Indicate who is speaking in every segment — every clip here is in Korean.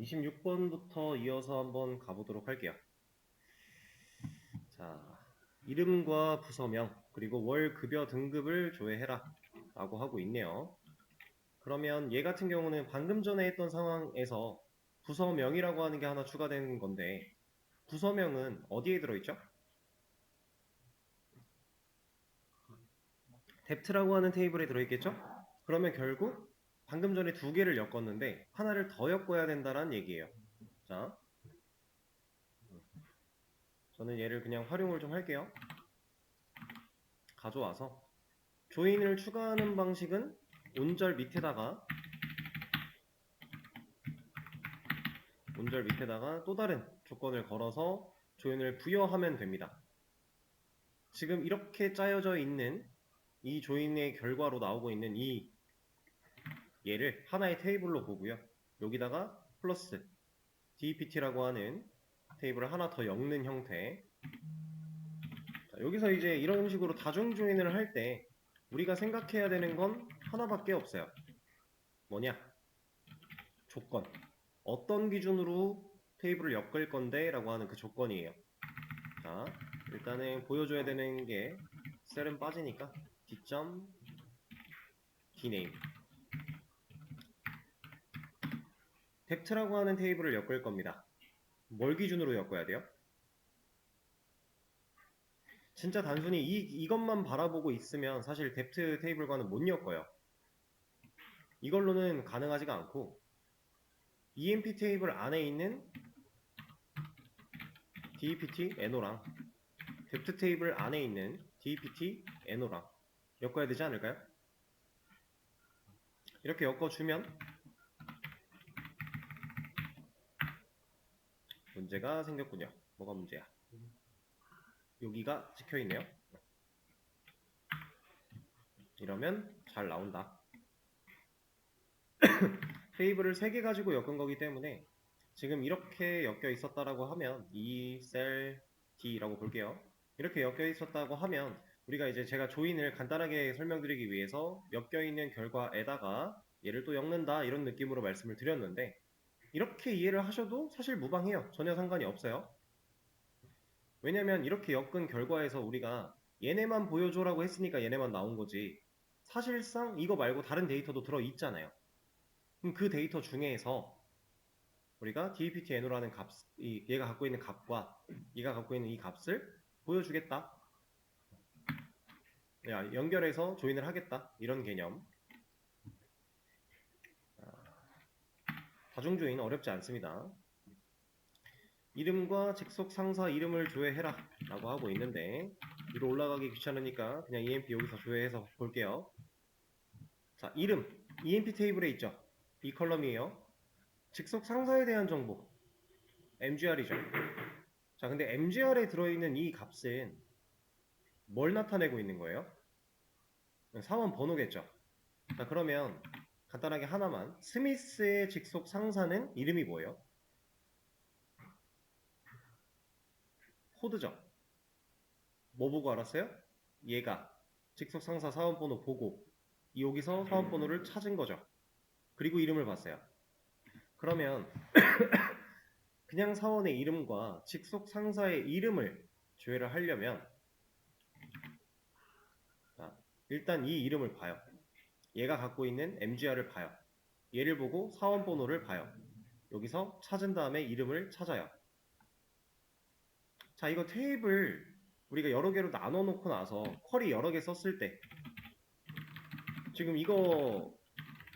Speaker 1: 26번부터 이어서 한번 가보도록 할게요. 자, 이름과 부서명, 그리고 월 급여 등급을 조회해라 라고 하고 있네요. 그러면 얘 같은 경우는 방금 전에 했던 상황에서 부서명이라고 하는 게 하나 추가된 건데, 부서명은 어디에 들어있죠? 뎁트라고 하는 테이블에 들어있겠죠? 그러면 결국 방금 전에 두 개를 엮었는데 하나를 더 엮어야 된다는 얘기예요. 자, 저는 얘를 그냥 활용을 좀 할게요. 가져와서 조인을 추가하는 방식은 온절 밑에다가 또 다른 조건을 걸어서 조인을 부여하면 됩니다. 지금 이렇게 짜여져 있는 이 조인의 결과로 나오고 있는 이 얘를 하나의 테이블로 보고요. 여기다가 플러스 dept라고 하는 테이블을 하나 더 엮는 형태. 자, 여기서 이제 이런 식으로 다중 조인을 할 때 우리가 생각해야 되는 건 하나밖에 없어요. 뭐냐? 조건. 어떤 기준으로 테이블을 엮을 건데 라고 하는 그 조건이에요. 자, 일단은 보여줘야 되는 게 셀은 빠지니까 뒷점 dname 뎁트라고 하는 테이블을 엮을 겁니다. 뭘 기준으로 엮어야 돼요? 진짜 단순히 이것만 바라보고 있으면 사실 뎁트 테이블과는 못 엮어요. 이걸로는 가능하지가 않고 EMP 테이블 안에 있는 DEPT NO랑 뎁트 테이블 안에 있는 DEPT NO랑 엮어야 되지 않을까요? 이렇게 엮어주면 문제가 생겼군요. 뭐가 문제야? 여기가 찍혀있네요. 이러면 잘 나온다. 테이블을 3개 가지고 엮은 거기 때문에 지금 이렇게 엮여 있었다라고 하면 이 셀 D라고 볼게요. 이렇게 엮여 있었다고 하면 우리가 이제 제가 조인을 간단하게 설명드리기 위해서 엮여 있는 결과에다가 얘를 또 엮는다 이런 느낌으로 말씀을 드렸는데 이렇게 이해를 하셔도 사실 무방해요. 전혀 상관이 없어요. 왜냐면 이렇게 엮은 결과에서 우리가 얘네만 보여줘라고 했으니까 얘네만 나온 거지 사실상 이거 말고 다른 데이터도 들어있잖아요. 그럼 그 데이터 중에서 우리가 DEPT NO라는 값, 얘가 갖고 있는 값과 얘가 갖고 있는 이 값을 보여주겠다. 연결해서 조인을 하겠다. 이런 개념. 다중조인 어렵지 않습니다. 이름과 직속 상사 이름을 조회해라 라고 하고 있는데 위로 올라가기 귀찮으니까 그냥 EMP 여기서 조회해서 볼게요. 자, 이름 EMP 테이블에 있죠. 이 컬럼이에요. 직속 상사에 대한 정보 MGR이죠. 자, 근데 MGR에 들어있는 이 값은 뭘 나타내고 있는 거예요? 사원 번호겠죠. 자, 그러면 간단하게 하나만 스미스의 직속 상사는 이름이 뭐예요? 코드죠. 뭐 보고 알았어요? 얘가 직속 상사 사원번호 보고 여기서 사원번호를 찾은 거죠. 그리고 이름을 봤어요. 그러면 그냥 사원의 이름과 직속 상사의 이름을 조회를 하려면 일단 이 이름을 봐요. 얘가 갖고 있는 MGR을 봐요. 얘를 보고 사원번호를 봐요. 여기서 찾은 다음에 이름을 찾아요. 자, 이거 테이블 우리가 여러 개로 나눠 놓고 나서 쿼리 여러 개 썼을 때 지금 이거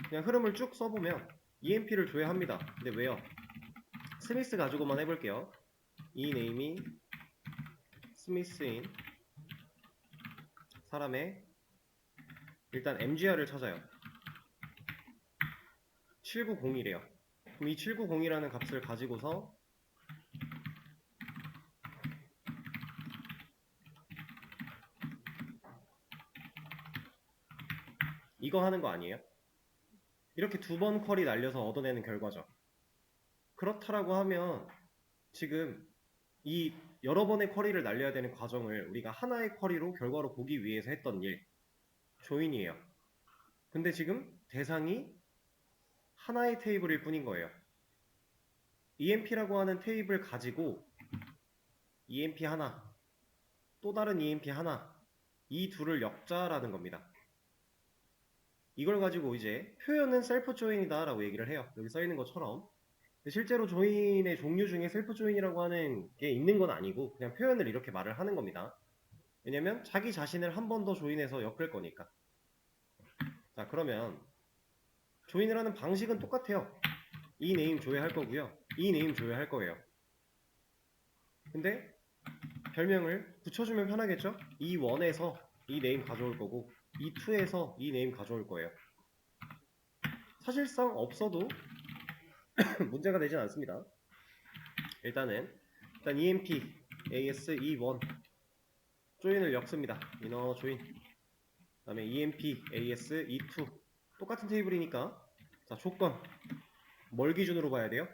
Speaker 1: 그냥 흐름을 쭉 써보면 EMP를 조회합니다. 근데 왜요? 스미스 가지고만 해볼게요. 이 네임이 스미스인 사람의 일단 MGR을 찾아요. 7901이에요. 그럼 이 790이라는 값을 가지고서 이거 하는 거 아니에요? 이렇게 두 번 쿼리 날려서 얻어내는 결과죠. 그렇다라고 하면 지금 이 여러 번의 쿼리를 날려야 되는 과정을 우리가 하나의 쿼리로 결과로 보기 위해서 했던 일 조인이에요. 근데 지금 대상이 하나의 테이블일 뿐인 거예요. EMP라고 하는 테이블 가지고 EMP 하나, 또 다른 EMP 하나, 이 둘을 엮자라는 겁니다. 이걸 가지고 이제 표현은 셀프 조인이다 라고 얘기를 해요. 여기 써있는 것처럼. 실제로 조인의 종류 중에 셀프 조인이라고 하는 게 있는 건 아니고 그냥 표현을 이렇게 말을 하는 겁니다. 왜냐면 자기 자신을 한 번 더 조인해서 엮을 거니까. 자, 그러면 조인을 하는 방식은 똑같아요. 이 네임 조회할 거고요. 이 네임 조회할 거예요. 근데 별명을 붙여주면 편하겠죠? 이 1에서 이 네임 가져올 거고 이 2에서 이 네임 가져올 거예요. 사실상 없어도 문제가 되진 않습니다. 일단 EMP AS E1 조인을 엮습니다. 이너 조인. 그 다음에 EMP AS E2 똑같은 테이블이니까 자, 조건 뭘 기준으로 봐야 돼요?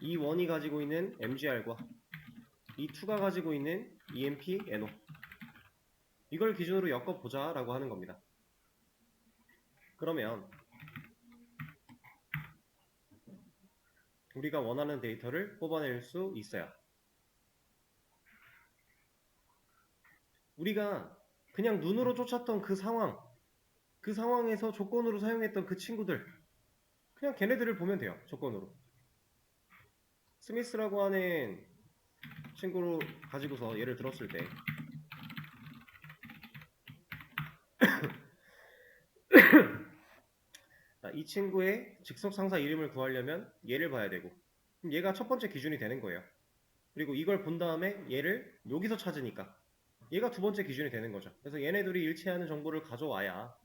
Speaker 1: E1이 가지고 있는 MGR과 E2가 가지고 있는 EMP NO 이걸 기준으로 엮어보자 라고 하는 겁니다. 그러면 우리가 원하는 데이터를 뽑아낼 수 있어요. 우리가 그냥 눈으로 쫓았던 그 상황에서 조건으로 사용했던 그 친구들 그냥 걔네들을 보면 돼요. 조건으로. 스미스라고 하는 친구로 가지고서 예를 들었을 때 이 친구의 직속 상사 이름을 구하려면 얘를 봐야 되고 그럼 얘가 첫 번째 기준이 되는 거예요. 그리고 이걸 본 다음에 얘를 여기서 찾으니까 얘가 두 번째 기준이 되는 거죠. 그래서 얘네들이 일치하는 정보를 가져와야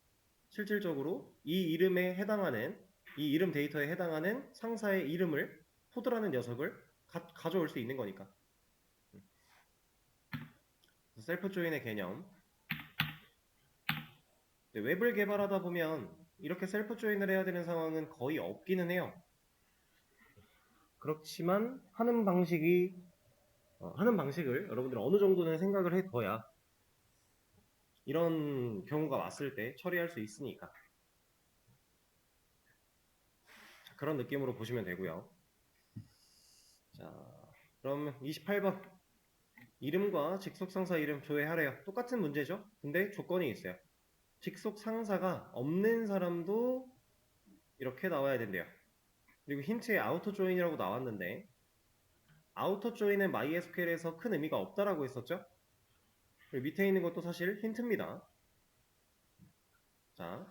Speaker 1: 실질적으로 이 이름에 해당하는 이 이름 데이터에 해당하는 상사의 이름을 포드라는 녀석을 가져올 수 있는 거니까. 셀프 조인의 개념. 웹을 개발하다 보면 이렇게 셀프 조인을 해야 되는 상황은 거의 없기는 해요. 그렇지만 하는 방식을 여러분들 어느 정도는 생각을 해둬야 이런 경우가 왔을 때 처리할 수 있으니까. 그런 느낌으로 보시면 되고요. 자, 그럼 28번 이름과 직속 상사 이름 조회하래요. 똑같은 문제죠. 근데 조건이 있어요. 직속 상사가 없는 사람도 이렇게 나와야 된대요. 그리고 힌트에 아우터 조인이라고 나왔는데 아우터 조인은 MySQL에서 큰 의미가 없다라고 했었죠. 그리고 밑에 있는 것도 사실 힌트입니다. 자,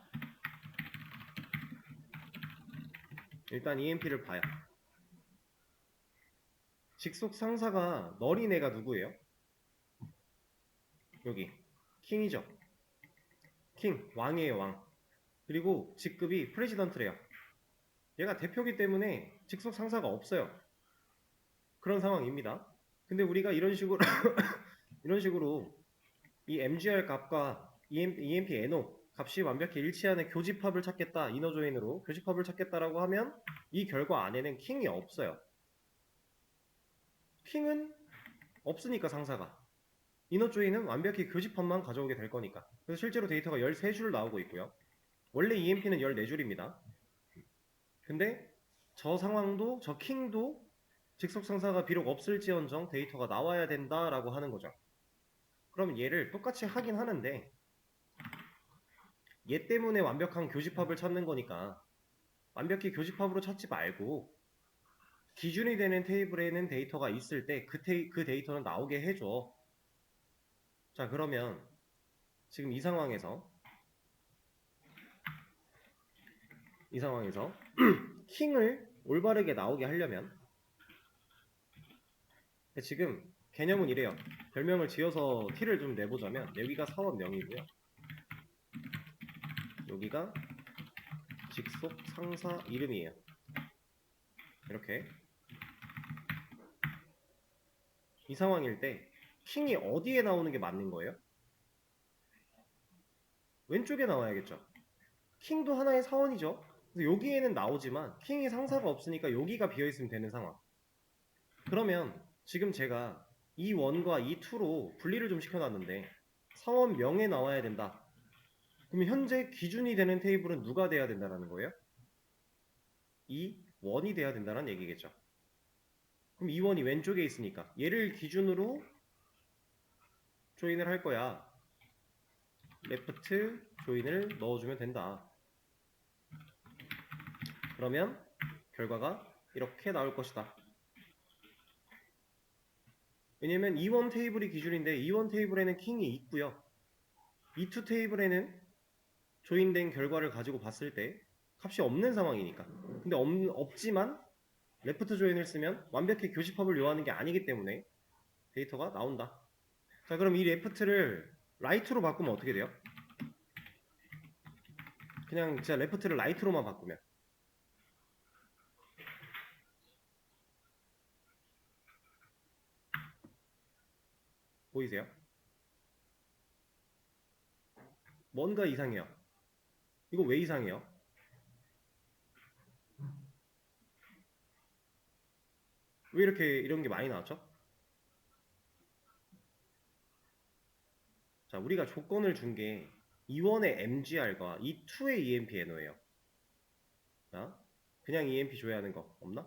Speaker 1: 일단 EMP를 봐요. 직속 상사가 널인 애가 누구예요? 여기 킹이죠. 킹, 왕이에요, 왕. 그리고 직급이 프레지던트래요. 얘가 대표기 때문에 직속 상사가 없어요. 그런 상황입니다. 근데 우리가 이런 식으로 이 MGR 값과 EMP NO 값이 완벽히 일치하는 교집합을 찾겠다. 이너 조인으로 교집합을 찾겠다라고 하면 이 결과 안에는 킹이 없어요. 킹은 없으니까 상사가. 이너 조인은 완벽히 교집합만 가져오게 될 거니까. 그래서 실제로 데이터가 13줄 나오고 있고요. 원래 EMP는 14줄입니다. 근데 저 상황도 저 킹도 직속 상사가 비록 없을지언정 데이터가 나와야 된다라고 하는 거죠. 그럼 얘를 똑같이 하긴 하는데 얘 때문에 완벽한 교집합을 찾는 거니까 완벽히 교집합으로 찾지 말고 기준이 되는 테이블에는 데이터가 있을 때 그 데이터는 나오게 해줘. 자, 그러면 지금 이 상황에서 킹을 올바르게 나오게 하려면 지금 개념은 이래요. 별명을 지어서 티를 좀 내보자면 여기가 사원명이고요. 여기가 직속 상사 이름이에요. 이렇게 이 상황일 때 킹이 어디에 나오는 게 맞는 거예요? 왼쪽에 나와야겠죠. 킹도 하나의 사원이죠. 그래서 여기에는 나오지만 킹이 상사가 없으니까 여기가 비어있으면 되는 상황. 그러면 지금 제가 E1과 E2로 분리를 좀 시켜놨는데 사원명에 나와야 된다. 그럼 현재 기준이 되는 테이블은 누가 돼야 된다는 거예요? 이 원이 돼야 된다는 얘기겠죠. 그럼 이 원이 왼쪽에 있으니까 얘를 기준으로 조인을 할 거야. 레프트 조인을 넣어주면 된다. 그러면 결과가 이렇게 나올 것이다. 왜냐면 E1 테이블이 기준인데 E1 테이블에는 킹이 있고요. E2 테이블에는 조인된 결과를 가지고 봤을 때 값이 없는 상황이니까. 근데 없지만 레프트 조인을 쓰면 완벽히 교집합을 요하는 게 아니기 때문에 데이터가 나온다. 자, 그럼 이 레프트를 라이트로 바꾸면 어떻게 돼요? 그냥 진짜 레프트를 라이트로만 바꾸면 보이세요? 뭔가 이상해요. 이거 왜 이상해요? 왜 이렇게 이런 게 많이 나왔죠? 자, 우리가 조건을 준 게 E1의 MGR과 E2의 EMP NO예요. 자, 그냥 EMP 줘야 하는 거 없나?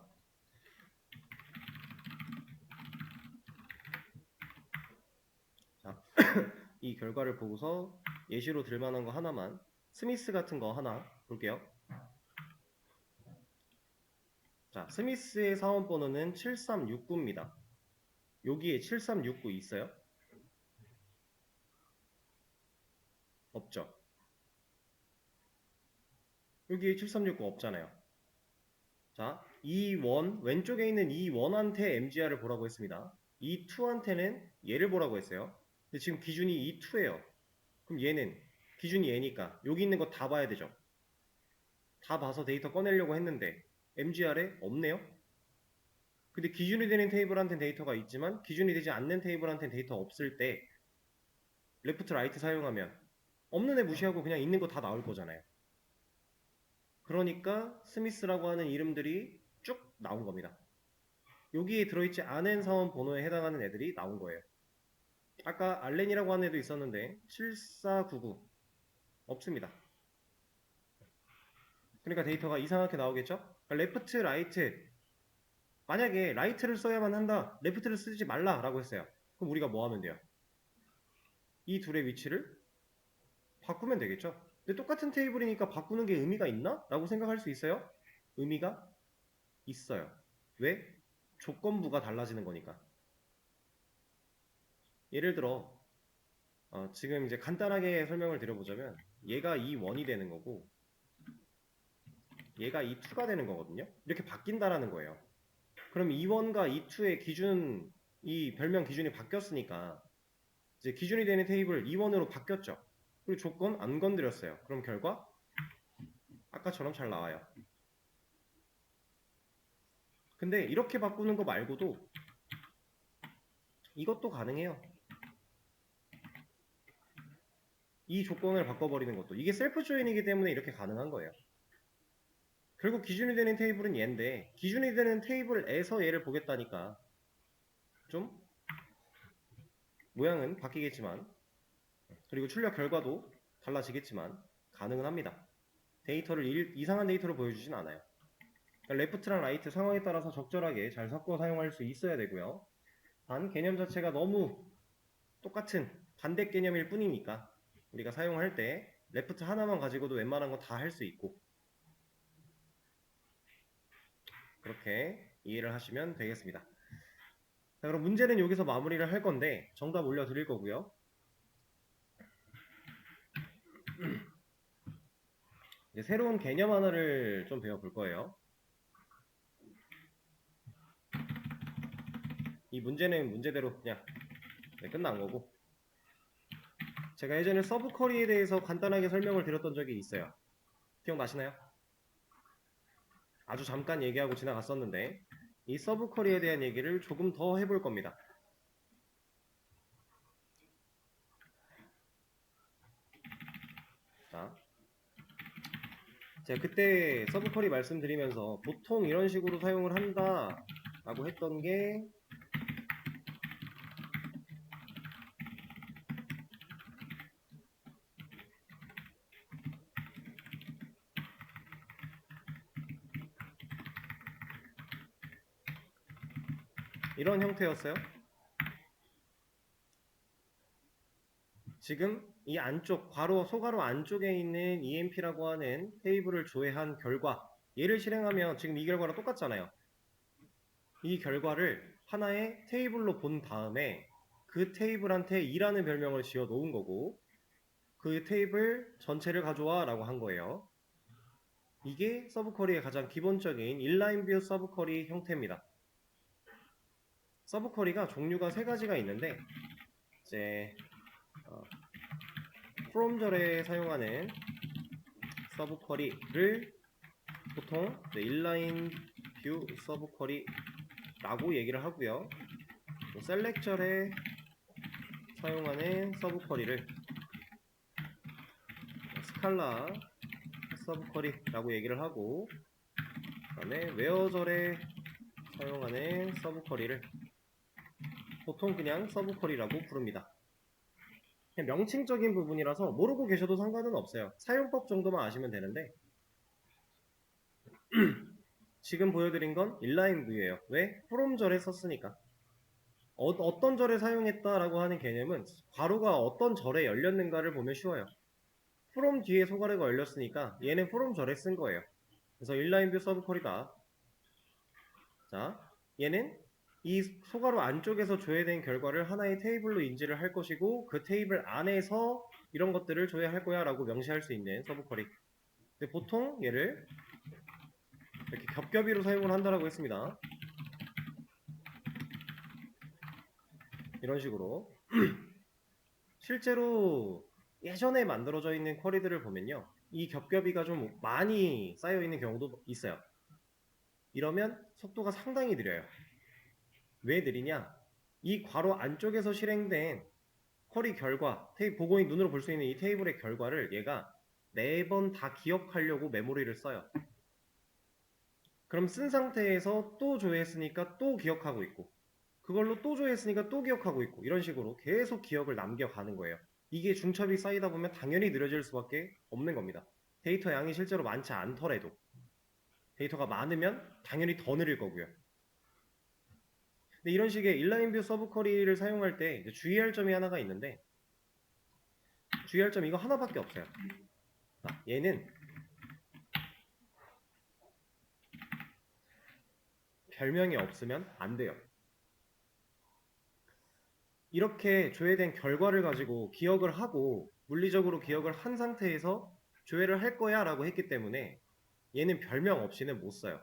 Speaker 1: 자, 이 결과를 보고서 예시로 들만한 거 하나만, 스미스 같은 거 하나 볼게요. 자, 스미스의 사원 번호는 7369입니다. 여기에 7369 있어요? 없죠. 여기에 7369 없잖아요. 자, E1, 왼쪽에 있는 E1한테 MGR을 보라고 했습니다. E2한테는 얘를 보라고 했어요. 근데 지금 기준이 E2예요. 그럼 얘는 기준이 얘니까 여기 있는 거 다 봐야 되죠. 다 봐서 데이터 꺼내려고 했는데 MGR에 없네요. 근데 기준이 되는 테이블한테는 데이터가 있지만 기준이 되지 않는 테이블한테는 데이터 없을 때 레프트 라이트 사용하면 없는 애 무시하고 그냥 있는 거 다 나올 거잖아요. 그러니까 스미스라고 하는 이름들이 쭉 나온 겁니다. 여기에 들어있지 않은 사원 번호에 해당하는 애들이 나온 거예요. 아까 알렌이라고 하는 애도 있었는데 7499 없습니다. 그러니까 데이터가 이상하게 나오겠죠? 그러니까 레프트, 라이트, 만약에 라이트를 써야만 한다, 레프트를 쓰지 말라 라고 했어요. 그럼 우리가 뭐 하면 돼요? 이 둘의 위치를 바꾸면 되겠죠? 근데 똑같은 테이블이니까 바꾸는 게 의미가 있나? 라고 생각할 수 있어요? 의미가 있어요. 왜? 조건부가 달라지는 거니까. 예를 들어 지금 이제 간단하게 설명을 드려보자면 얘가 E1이 되는 거고 얘가 E2가 되는 거거든요. 이렇게 바뀐다라는 거예요. 그럼 E1과 E2의 기준, 이 별명 기준이 바뀌었으니까 이제 기준이 되는 테이블 E1으로 바뀌었죠. 그리고 조건 안 건드렸어요. 그럼 결과 아까처럼 잘 나와요. 근데 이렇게 바꾸는 거 말고도 이것도 가능해요. 이 조건을 바꿔버리는 것도. 이게 셀프 조인이기 때문에 이렇게 가능한 거예요. 결국 기준이 되는 테이블은 얘인데 기준이 되는 테이블에서 얘를 보겠다니까 좀 모양은 바뀌겠지만 그리고 출력 결과도 달라지겠지만 가능은 합니다. 데이터를 이상한 데이터를 보여주진 않아요. 그러니까 레프트랑 라이트 상황에 따라서 적절하게 잘 섞어 사용할 수 있어야 되고요. 단 개념 자체가 너무 똑같은 반대 개념일 뿐이니까 우리가 사용할 때 레프트 하나만 가지고도 웬만한 거 다 할 수 있고 그렇게 이해를 하시면 되겠습니다. 자, 그럼 문제는 여기서 마무리를 할 건데 정답 올려드릴 거고요. 이제 새로운 개념 하나를 좀 배워볼 거예요. 이 문제는 문제대로 그냥 끝난 거고 제가 예전에 서브 쿼리에 대해서 간단하게 설명을 드렸던 적이 있어요. 기억나시나요? 아주 잠깐 얘기하고 지나갔었는데 이 서브 쿼리에 대한 얘기를 조금 더 해볼 겁니다. 자, 제가 그때 서브 쿼리 말씀드리면서 보통 이런 식으로 사용을 한다 라고 했던 게 이런 형태였어요. 지금 이 안쪽 괄호 소괄호 안쪽에 있는 EMP라고 하는 테이블을 조회한 결과 얘를 실행하면 지금 이 결과랑 똑같잖아요. 이 결과를 하나의 테이블로 본 다음에 그 테이블한테 2라는 별명을 지어 놓은 거고 그 테이블 전체를 가져와 라고 한 거예요. 이게 서브쿼리의 가장 기본적인 인라인 뷰 서브쿼리 형태입니다. 서브쿼리가 종류가 세 가지가 있는데 이제 프롬절에 사용하는 서브쿼리를 보통 인라인 뷰 서브쿼리라고 얘기를 하고요. 셀렉절에 사용하는 서브쿼리를 스칼라 서브쿼리라고 얘기를 하고 그 다음에 웨어절에 사용하는 서브쿼리를 보통 그냥 서브쿼리라고 부릅니다. 그냥 명칭적인 부분이라서 모르고 계셔도 상관은 없어요. 사용법 정도만 아시면 되는데 지금 보여드린 건 인라인 뷰예요. 왜? 프롬절에 썼으니까. 어떤 절에 사용했다라고 하는 개념은 괄호가 어떤 절에 열렸는가를 보면 쉬워요. 프롬 뒤에 소괄호가 열렸으니까 얘는 프롬 절에 쓴 거예요. 그래서 인라인 뷰 서브쿼리다. 자, 얘는 이 소괄호 안쪽에서 조회된 결과를 하나의 테이블로 인지를 할 것이고 그 테이블 안에서 이런 것들을 조회할 거야 라고 명시할 수 있는 서브쿼리. 근데 보통 얘를 이렇게 겹겹이로 사용을 한다라고 했습니다. 이런 식으로 실제로 예전에 만들어져 있는 쿼리들을 보면요, 이 겹겹이가 좀 많이 쌓여 있는 경우도 있어요. 이러면 속도가 상당히 느려요. 왜 느리냐? 이 괄호 안쪽에서 실행된 쿼리 결과, 보고 눈으로 볼 수 있는 이 테이블의 결과를 얘가 4번 다 기억하려고 메모리를 써요. 그럼 쓴 상태에서 또 조회했으니까 또 기억하고 있고 그걸로 또 조회했으니까 또 기억하고 있고 이런 식으로 계속 기억을 남겨가는 거예요. 이게 중첩이 쌓이다 보면 당연히 느려질 수밖에 없는 겁니다. 데이터 양이 실제로 많지 않더라도 데이터가 많으면 당연히 더 느릴 거고요. 근데 이런 식의 인라인뷰 서브쿼리를 사용할 때 주의할 점이 하나가 있는데 주의할 점 이거 하나밖에 없어요. 얘는 별명이 없으면 안 돼요. 이렇게 조회된 결과를 가지고 기억을 하고 물리적으로 기억을 한 상태에서 조회를 할 거야 라고 했기 때문에 얘는 별명 없이는 못 써요.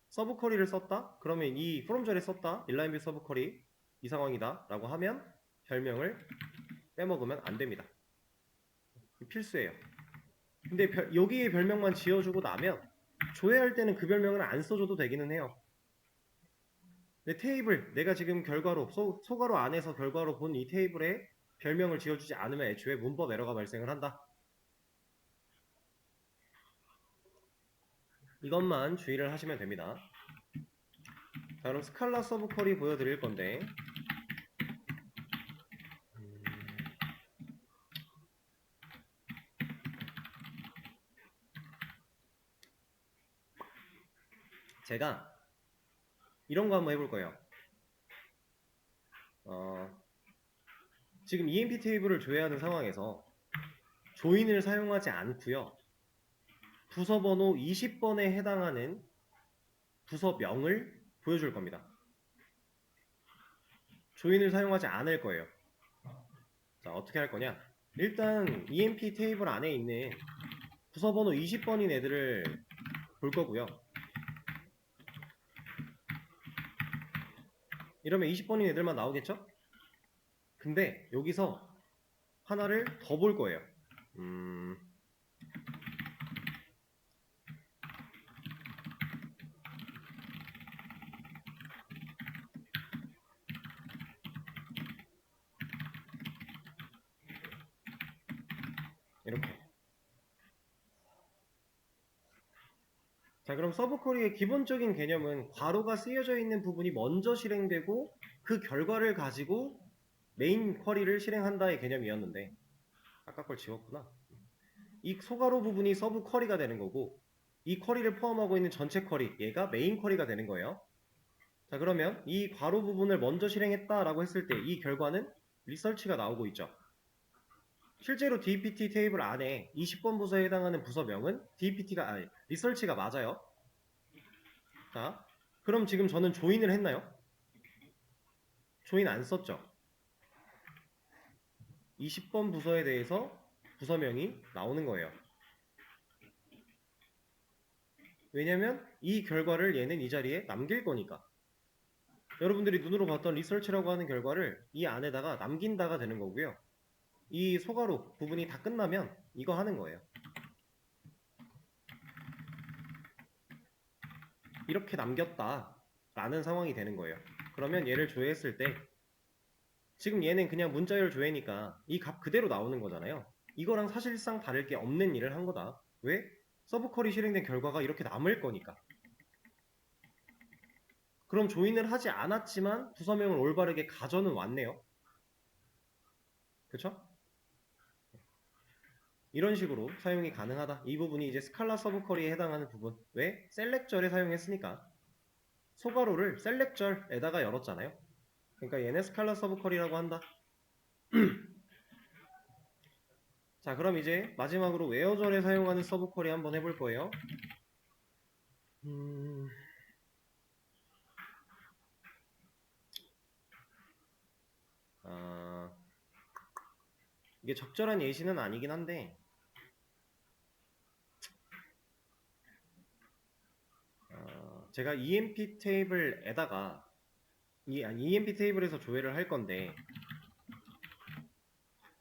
Speaker 1: 서브쿼리를 썼다? 그러면 이 프롬절에 썼다? 인라인뷰 서브쿼리 이 상황이다 라고 하면 별명을 빼먹으면 안 됩니다. 필수예요. 근데 여기에 별명만 지어주고 나면 조회할 때는 그 별명을 안 써줘도 되기는 해요. 근데 테이블, 내가 지금 결과로 소괄호 안에서 결과로 본 이 테이블에 별명을 지어주지 않으면 애초에 문법 에러가 발생을 한다. 이것만 주의를 하시면 됩니다. 자, 그럼 스칼라 서브쿼리 보여드릴 건데 제가 이런 거 한번 해볼 거예요. 지금 EMP 테이블을 조회하는 상황에서 조인을 사용하지 않고요. 부서 번호 20번에 해당하는 부서명을 보여줄 겁니다. 조인을 사용하지 않을 거예요. 자, 어떻게 할 거냐? 일단 EMP 테이블 안에 있는 부서 번호 20번인 애들을 볼 거고요. 이러면 20번인 애들만 나오겠죠? 근데 여기서 하나를 더 볼 거예요. 이렇게. 자, 그럼 서브쿼리의 기본적인 개념은 괄호가 쓰여져 있는 부분이 먼저 실행되고 그 결과를 가지고 메인 쿼리를 실행한다의 개념이었는데 아까 걸 지웠구나. 이 소괄호 부분이 서브 쿼리가 되는 거고 이 쿼리를 포함하고 있는 전체 쿼리 얘가 메인 쿼리가 되는 거예요. 자, 그러면 이 괄호 부분을 먼저 실행했다라고 했을 때 이 결과는 리서치가 나오고 있죠. 실제로 DPT 테이블 안에 20번 부서에 해당하는 부서명은 리서치가 맞아요. 자, 그럼 지금 저는 조인을 했나요? 조인 안 썼죠. 20번 부서에 대해서 부서명이 나오는 거예요. 왜냐면 이 결과를 얘는 이 자리에 남길 거니까. 여러분들이 눈으로 봤던 리서치라고 하는 결과를 이 안에다가 남긴다가 되는 거고요. 이 소괄호 부분이 다 끝나면 이거 하는 거예요. 이렇게 남겼다 라는 상황이 되는 거예요. 그러면 얘를 조회했을 때 지금 얘는 그냥 문자열 조회니까 이 값 그대로 나오는 거잖아요. 이거랑 사실상 다를 게 없는 일을 한 거다. 왜? 서브쿼리 실행된 결과가 이렇게 남을 거니까. 그럼 조인을 하지 않았지만 부서명을 올바르게 가져는 왔네요. 그쵸? 이런 식으로 사용이 가능하다. 이 부분이 이제 스칼라 서브쿼리에 해당하는 부분. 왜? 셀렉절에 사용했으니까. 소괄호를 셀렉절에다가 열었잖아요. 그러니까 얘네 스칼라 서브쿼리라고 한다. 자, 그럼 이제 마지막으로 웨어절에 사용하는 서브쿼리 한번 해볼 거예요. 이게 적절한 예시는 아니긴 한데 제가 EMP 테이블에다가 EMP 테이블에서 조회를 할 건데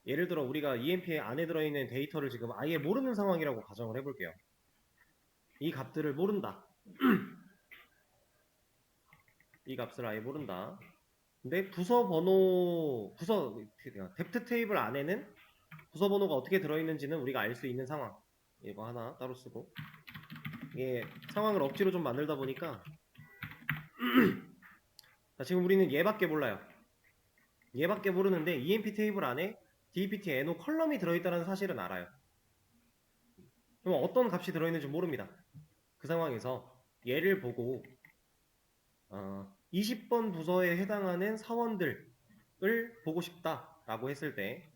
Speaker 1: 예를 들어 우리가 EMP 안에 들어있는 데이터를 지금 아예 모르는 상황이라고 가정을 해볼게요. 이 값들을 모른다. 이 값을 아예 모른다. 근데 뎁트 테이블 안에는 부서 번호가 어떻게 들어있는지는 우리가 알 수 있는 상황. 이거 하나 따로 쓰고 이게 상황을 억지로 좀 만들다 보니까 자, 지금 우리는 얘밖에 몰라요. 얘밖에 모르는데 EMP 테이블 안에 DPT NO 컬럼이 들어있다는 사실은 알아요. 그럼 어떤 값이 들어있는지 모릅니다. 그 상황에서 얘를 보고 20번 부서에 해당하는 사원들을 보고 싶다라고 했을 때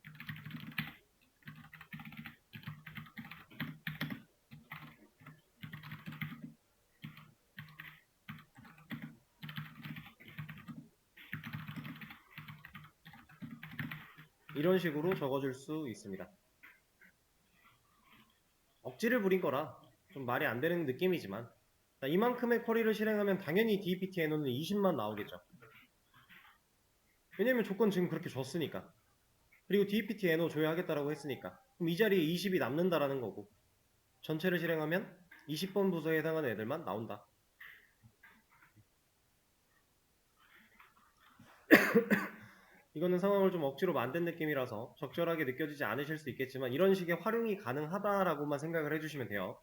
Speaker 1: 이런 식으로 적어줄 수 있습니다. 억지를 부린 거라 좀 말이 안 되는 느낌이지만 이만큼의 쿼리를 실행하면 당연히 DPT NO는 20만 나오겠죠. 왜냐면 조건 지금 그렇게 줬으니까. 그리고 DPT NO 조회하겠다라고 했으니까. 그럼 이 자리에 20이 남는다라는 거고 전체를 실행하면 20번 부서에 해당하는 애들만 나온다. 이거는 상황을 좀 억지로 만든 느낌이라서 적절하게 느껴지지 않으실 수 있겠지만 이런 식의 활용이 가능하다라고만 생각을 해주시면 돼요.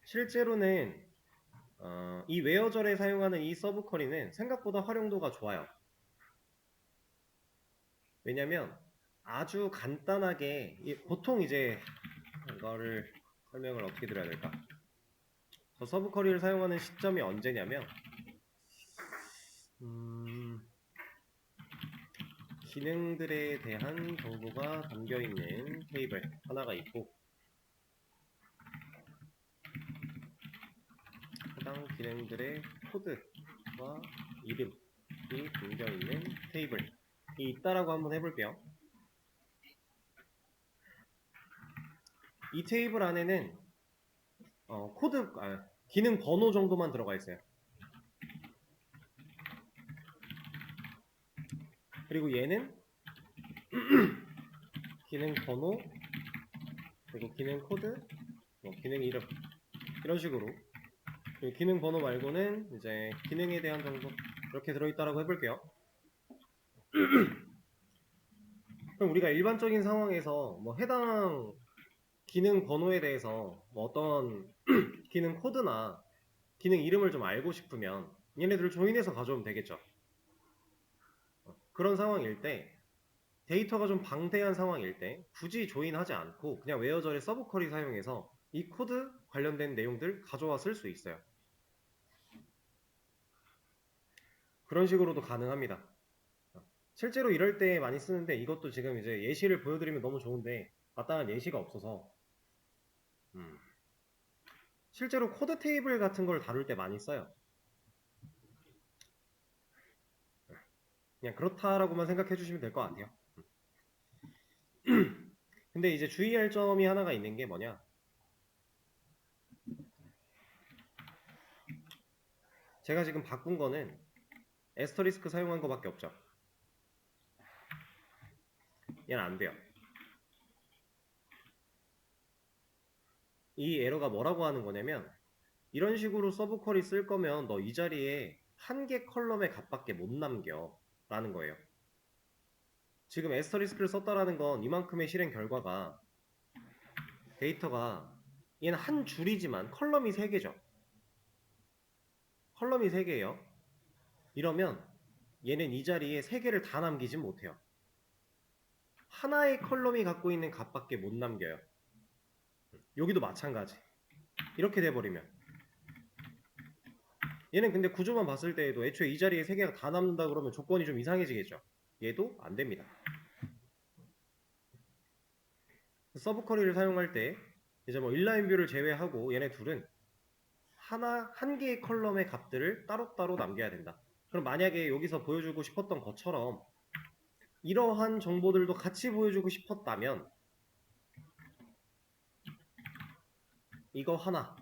Speaker 1: 실제로는 이 웨어절에 사용하는 이 서브 쿼리는 생각보다 활용도가 좋아요. 왜냐면 아주 간단하게 보통 이제 이거를 설명을 어떻게 드려야 될까? 저 서브 쿼리를 사용하는 시점이 언제냐면 기능들에 대한 정보가 담겨있는 테이블 하나가 있고 해당 기능들의 코드와 이름이 담겨있는 테이블이 있다라고 한번 해볼게요. 이 테이블 안에는 기능 번호 정도만 들어가 있어요. 그리고 얘는 기능 번호, 그리고 기능 코드, 기능 이름 이런 식으로 기능 번호 말고는 이제 기능에 대한 정보 이렇게 들어있다라고 해볼게요. 그럼 우리가 일반적인 상황에서 뭐 해당 기능 번호에 대해서 뭐 어떤 기능 코드나 기능 이름을 좀 알고 싶으면 얘네들을 조인해서 가져오면 되겠죠. 그런 상황일 때 데이터가 좀 방대한 상황일 때 굳이 조인하지 않고 그냥 웨어절의 서브 쿼리 사용해서 이 코드 관련된 내용들 가져와 쓸 수 있어요. 그런 식으로도 가능합니다. 실제로 이럴 때 많이 쓰는데 이것도 지금 이제 예시를 보여드리면 너무 좋은데 마땅한 예시가 없어서 실제로 코드 테이블 같은 걸 다룰 때 많이 써요. 그냥 그렇다라고만 생각해 주시면 될 것 같아요. 근데 이제 주의할 점이 하나가 있는 게 뭐냐, 제가 지금 바꾼 거는 에스터리스크 사용한 거밖에 없죠. 얘는 안 돼요. 이 에러가 뭐라고 하는 거냐면 이런 식으로 서브 쿼리 쓸 거면 너 이 자리에 한 개 컬럼의 값밖에 못 남겨 라는 거예요. 지금 에스터리스크를 썼다라는 건 이만큼의 실행 결과가 데이터가 얘는 한 줄이지만 컬럼이 3개죠. 컬럼이 3개예요. 이러면 얘는 이 자리에 3개를 다 남기진 못해요. 하나의 컬럼이 갖고 있는 값밖에 못 남겨요. 여기도 마찬가지. 이렇게 돼버리면 얘는 근데 구조만 봤을 때에도 애초에 이 자리에 3개가 다 남는다 그러면 조건이 좀 이상해지겠죠. 얘도 안 됩니다. 서브 쿼리를 사용할 때 이제 뭐 인라인 뷰를 제외하고 얘네 둘은 한 개의 컬럼의 값들을 따로따로 남겨야 된다. 그럼 만약에 여기서 보여주고 싶었던 것처럼 이러한 정보들도 같이 보여주고 싶었다면 이거 하나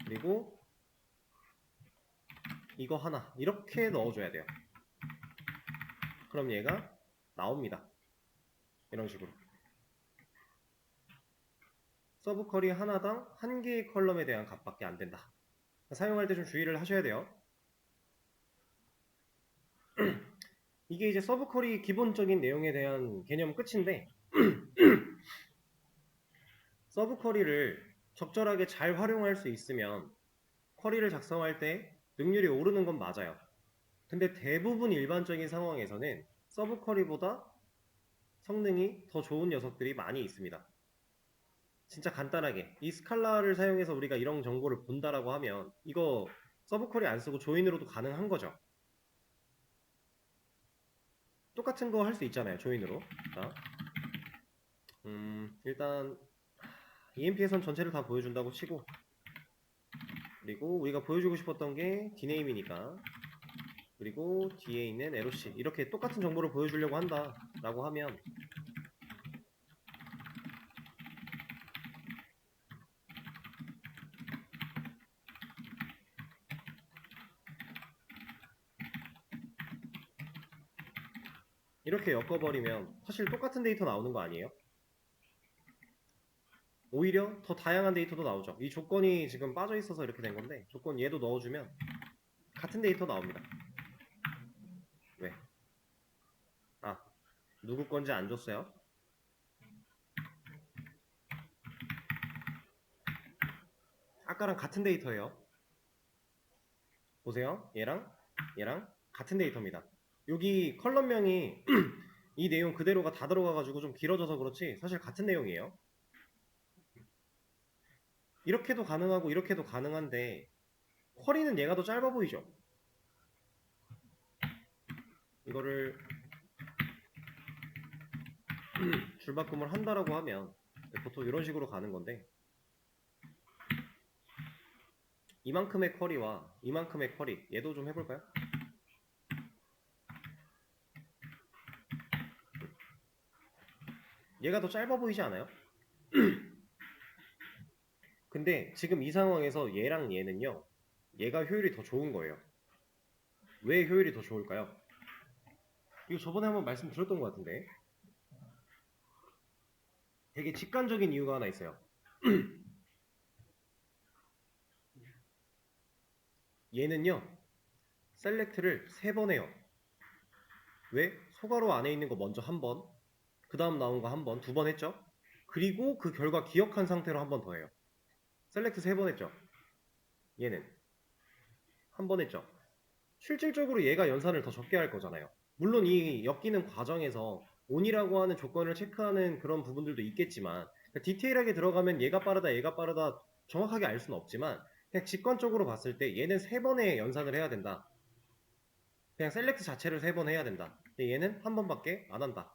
Speaker 1: 그리고 이거 하나 이렇게 넣어줘야 돼요. 그럼 얘가 나옵니다. 이런 식으로 서브 쿼리 하나당 한 개의 컬럼에 대한 값밖에 안 된다. 사용할 때 좀 주의를 하셔야 돼요. 이게 이제 서브 쿼리 기본적인 내용에 대한 개념 끝인데 서브 쿼리를 적절하게 잘 활용할 수 있으면 쿼리를 작성할 때 능률이 오르는 건 맞아요. 근데 대부분 일반적인 상황에서는 서브 쿼리보다 성능이 더 좋은 녀석들이 많이 있습니다. 진짜 간단하게 이 스칼라를 사용해서 우리가 이런 정보를 본다라고 하면 이거 서브 쿼리 안 쓰고 조인으로도 가능한 거죠. 똑같은 거 할 수 있잖아요, 조인으로. 자, 일단 EMP에선 전체를 다 보여준다고 치고, 그리고 우리가 보여주고 싶었던 게 dname이니까, 그리고 뒤에 있는 LOC 이렇게 똑같은 정보를 보여주려고 한다 라고 하면 이렇게 엮어버리면 사실 똑같은 데이터 나오는 거 아니에요? 오히려 더 다양한 데이터도 나오죠. 이 조건이 지금 빠져 있어서 이렇게 된 건데 조건 얘도 넣어주면 같은 데이터 나옵니다. 왜? 아, 누구 건지 안 줬어요? 아까랑 같은 데이터예요. 보세요. 얘랑 같은 데이터입니다. 여기 컬럼명이 이 내용 그대로가 다 들어가가지고 좀 길어져서 그렇지 사실 같은 내용이에요. 이렇게도 가능하고 이렇게도 가능한데 쿼리는 얘가 더 짧아 보이죠? 이거를 줄바꿈을 한다라고 하면 보통 이런 식으로 가는 건데 이만큼의 쿼리와 이만큼의 쿼리 얘도 좀 해볼까요? 얘가 더 짧아 보이지 않아요? 근데 지금 이 상황에서 얘랑 얘는요 얘가 효율이 더 좋은 거예요. 왜 효율이 더 좋을까요? 이거 저번에 한번 말씀드렸던 것 같은데 되게 직관적인 이유가 하나 있어요. 얘는요 셀렉트를 3번 해요. 왜? 소괄호 안에 있는 거 먼저 한 번, 그 다음 나온 거 한 번, 2번 했죠? 그리고 그 결과 기억한 상태로 한 번 더 해요. 셀렉트 3번 했죠? 얘는 한 번 했죠? 실질적으로 얘가 연산을 더 적게 할 거잖아요. 물론 이 엮이는 과정에서 on이라고 하는 조건을 체크하는 그런 부분들도 있겠지만 그러니까 디테일하게 들어가면 얘가 빠르다 정확하게 알 수는 없지만 그냥 직관적으로 봤을 때 얘는 3번의 연산을 해야 된다. 그냥 셀렉트 자체를 3번 해야 된다. 근데 얘는 한 번밖에 안 한다.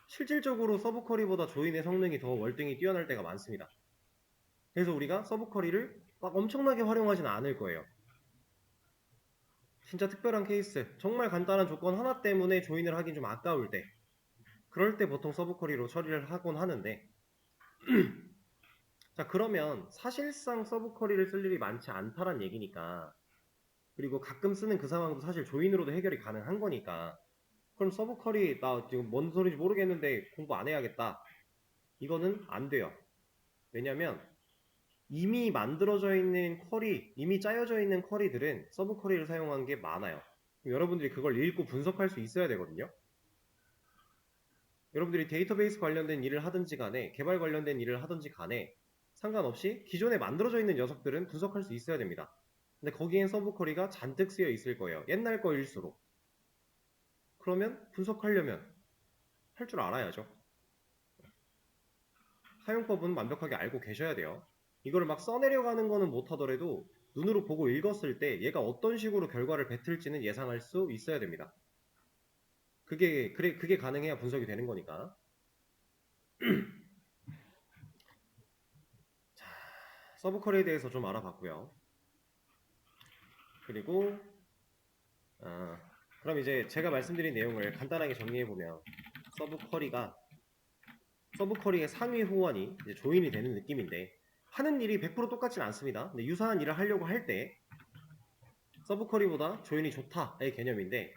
Speaker 1: 실질적으로 서브쿼리보다 조인의 성능이 더 월등히 뛰어날 때가 많습니다. 그래서 우리가 서브쿼리를 막 엄청나게 활용하지는 않을 거예요. 진짜 특별한 케이스, 정말 간단한 조건 하나 때문에 조인을 하긴 좀 아까울 때, 그럴 때 보통 서브쿼리로 처리를 하곤 하는데 자, 그러면 사실상 서브쿼리를 쓸 일이 많지 않다란 얘기니까, 그리고 가끔 쓰는 그 상황도 사실 조인으로도 해결이 가능한 거니까, 그럼 서브쿼리 나 지금 뭔 소리인지 모르겠는데 공부 안 해야겠다, 이거는 안 돼요. 왜냐면 이미 만들어져 있는 쿼리, 이미 짜여져 있는 쿼리들은 서브 쿼리를 사용한 게 많아요. 여러분들이 그걸 읽고 분석할 수 있어야 되거든요. 여러분들이 데이터베이스 관련된 일을 하든지 간에 개발 관련된 일을 하든지 간에 상관없이 기존에 만들어져 있는 녀석들은 분석할 수 있어야 됩니다. 근데 거기엔 서브 쿼리가 잔뜩 쓰여 있을 거예요. 옛날 거일수록. 그러면 분석하려면 할 줄 알아야죠. 사용법은 완벽하게 알고 계셔야 돼요. 이거를 막 써내려가는 거는 못하더라도 눈으로 보고 읽었을 때 얘가 어떤 식으로 결과를 뱉을지는 예상할 수 있어야 됩니다. 그게 가능해야 분석이 되는 거니까. 자, 서브쿼리에 대해서 좀 알아봤고요. 그리고 그럼 이제 제가 말씀드린 내용을 간단하게 정리해보면 서브쿼리의 상위 호환이 이제 조인이 되는 느낌인데 하는 일이 100% 똑같진 않습니다. 근데 유사한 일을 하려고 할 때 서브쿼리보다 조인이 좋다의 개념인데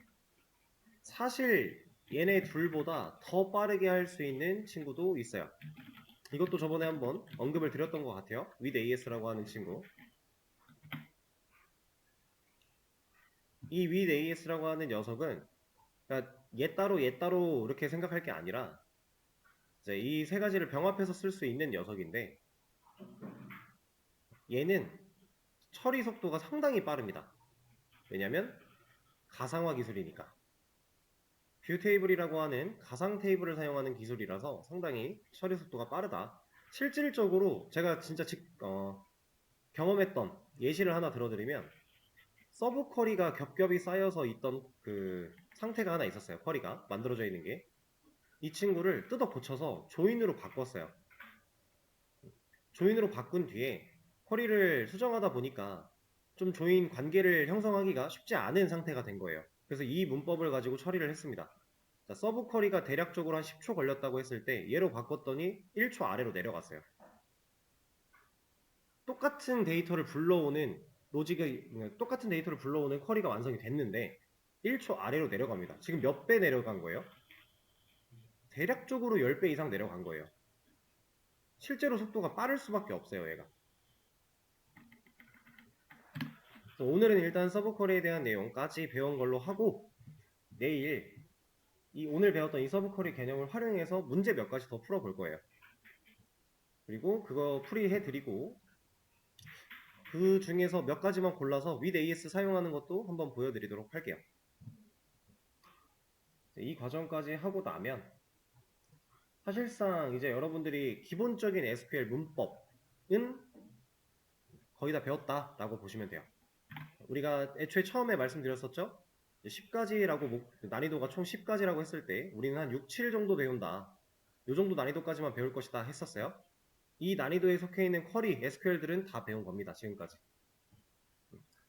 Speaker 1: 사실 얘네 둘보다 더 빠르게 할 수 있는 친구도 있어요. 이것도 저번에 한번 언급을 드렸던 것 같아요. with.as라고 하는 친구. 이 with.as라고 하는 녀석은 그러니까 얘 따로 이렇게 생각할 게 아니라 이제 이 세 가지를 병합해서 쓸 수 있는 녀석인데 얘는 처리 속도가 상당히 빠릅니다. 왜냐면 가상화 기술이니까. 뷰 테이블이라고 하는 가상 테이블을 사용하는 기술이라서 상당히 처리 속도가 빠르다. 실질적으로 제가 진짜 경험했던 예시를 하나 들어드리면 서브 쿼리가 겹겹이 쌓여서 있던 그 상태가 하나 있었어요. 쿼리가 만들어져 있는 게. 이 친구를 뜯어 고쳐서 조인으로 바꿨어요. 조인으로 바꾼 뒤에 쿼리를 수정하다 보니까 좀 조인 관계를 형성하기가 쉽지 않은 상태가 된 거예요. 그래서 이 문법을 가지고 처리를 했습니다. 자, 서브 쿼리가 대략적으로 한 10초 걸렸다고 했을 때 얘로 바꿨더니 1초 아래로 내려갔어요. 똑같은 데이터를 불러오는 똑같은 데이터를 불러오는 쿼리가 완성이 됐는데 1초 아래로 내려갑니다. 지금 몇 배 내려간 거예요? 대략적으로 10배 이상 내려간 거예요. 실제로 속도가 빠를 수밖에 없어요, 얘가. 오늘은 일단 서브 쿼리에 대한 내용까지 배운 걸로 하고 내일 오늘 배웠던 이 서브 쿼리 개념을 활용해서 문제 몇 가지 더 풀어볼 거예요. 그리고 그거 풀이해드리고 그 중에서 몇 가지만 골라서 with AS 사용하는 것도 한번 보여드리도록 할게요. 이 과정까지 하고 나면 사실상 이제 여러분들이 기본적인 SQL 문법은 거의 다 배웠다라고 보시면 돼요. 우리가 애초에 처음에 말씀드렸었죠? 10가지라고 난이도가 총 10가지라고 했을 때 우리는 한 6, 7 정도 배운다. 이 정도 난이도까지만 배울 것이다 했었어요. 이 난이도에 속해 있는 쿼리, SQL들은 다 배운 겁니다. 지금까지.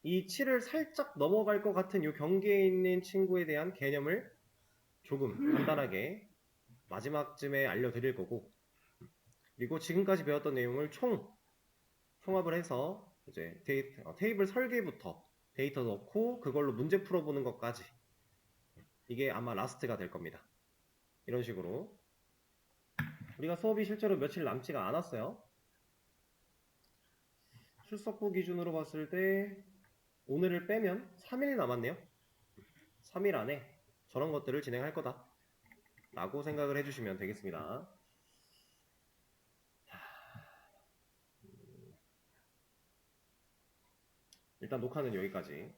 Speaker 1: 이 7을 살짝 넘어갈 것 같은 이 경계에 있는 친구에 대한 개념을 조금 간단하게 마지막쯤에 알려드릴 거고 그리고 지금까지 배웠던 내용을 총합을 해서 이제 테이블 설계부터 데이터 넣고 그걸로 문제 풀어보는 것까지 이게 아마 라스트가 될 겁니다. 이런 식으로 우리가 수업이 실제로 며칠 남지가 않았어요. 출석부 기준으로 봤을 때 오늘을 빼면 3일 남았네요. 3일 안에 저런 것들을 진행할 거다 라고 생각을 해주시면 되겠습니다. 일단 녹화는 여기까지.